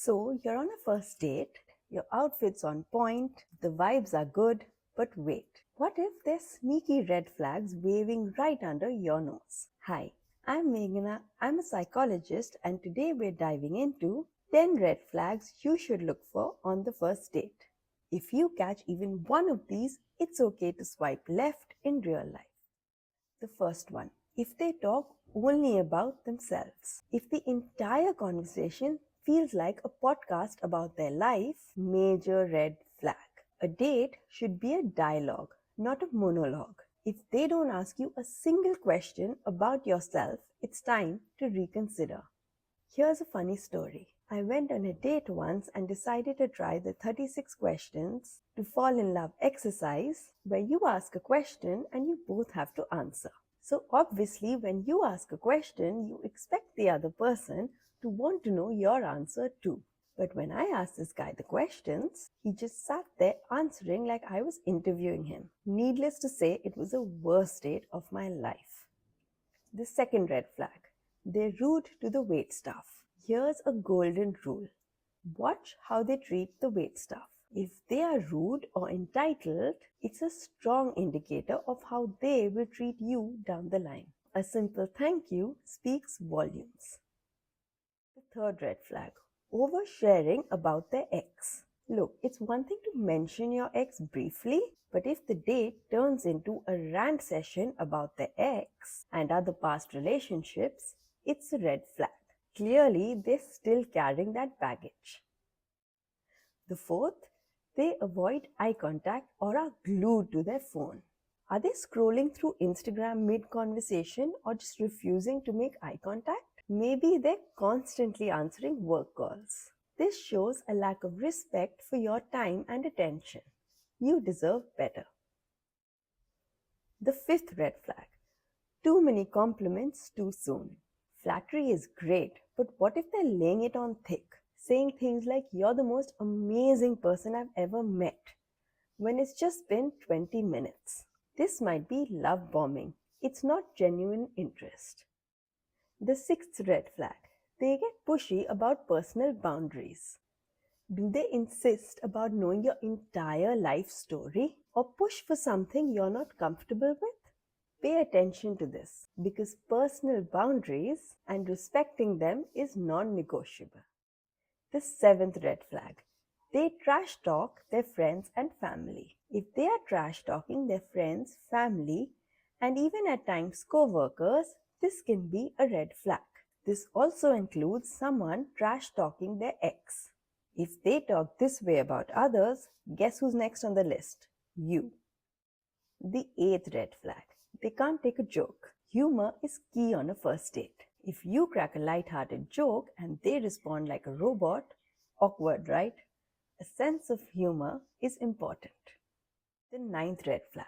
So you're on a first date, your outfit's on point, the vibes are good, but wait, what if there's sneaky red flags waving right under your nose? Hi, I'm Meghana, I'm a psychologist, and today we're diving into 10 red flags you should look for on the first date. If you catch even one of these, it's okay to swipe left in real life. The first one, if they talk only about themselves. If the entire conversation feels like a podcast about their life, major red flag. A date should be a dialogue, not a monologue. If they don't ask you a single question about yourself, it's time to reconsider. Here's a funny story. I went on a date once and decided to try the 36 questions to fall in love exercise, where you ask a question and you both have to answer. So obviously when you ask a question, you expect the other person to want to know your answer too. But when I asked this guy the questions, he just sat there answering like I was interviewing him. Needless to say, it was the worst date of my life. The second red flag. They're rude to the waitstaff. Here's a golden rule. Watch how they treat the waitstaff. If they are rude or entitled, it's a strong indicator of how they will treat you down the line. A simple thank you speaks volumes. The third red flag. Oversharing about their ex. Look, it's one thing to mention your ex briefly, but if the date turns into a rant session about the ex and other past relationships, it's a red flag. Clearly, they're still carrying that baggage. The fourth, they avoid eye contact or are glued to their phone. Are they scrolling through Instagram mid-conversation or just refusing to make eye contact? Maybe they're constantly answering work calls. This shows a lack of respect for your time and attention. You deserve better. The fifth red flag. Too many compliments too soon. Flattery is great, but what if they're laying it on thick? Saying things like, you're the most amazing person I've ever met, when it's just been 20 minutes. This might be love bombing. It's not genuine interest. The sixth red flag. They get pushy about personal boundaries. Do they insist about knowing your entire life story or push for something you're not comfortable with? Pay attention to this because personal boundaries and respecting them is non-negotiable. The seventh red flag. They trash talk their friends and family. If they are trash talking their friends, family, and even at times co-workers, this can be a red flag. This also includes someone trash talking their ex. If they talk this way about others, guess who's next on the list? You. The eighth red flag. They can't take a joke. Humor is key on a first date. If you crack a light-hearted joke and they respond like a robot, awkward, right? A sense of humor is important. The ninth red flag.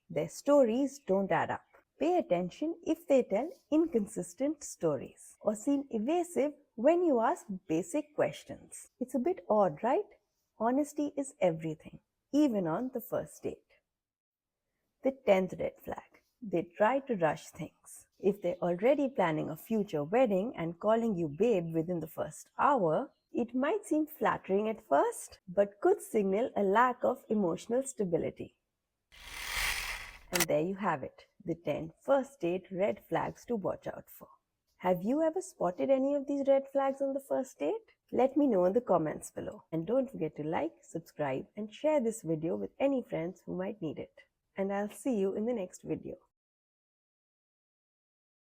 Their stories don't add up. Pay attention if they tell inconsistent stories or seem evasive when you ask basic questions. It's a bit odd, right? Honesty is everything, even on the first date. The 10th red flag. They try to rush things. If they're already planning a future wedding and calling you babe within the first hour, it might seem flattering at first, but could signal a lack of emotional stability. And there you have it, the 10 first date red flags to watch out for. Have you ever spotted any of these red flags on the first date? Let me know in the comments below. And don't forget to like, subscribe, and share this video with any friends who might need it. And I'll see you in the next video.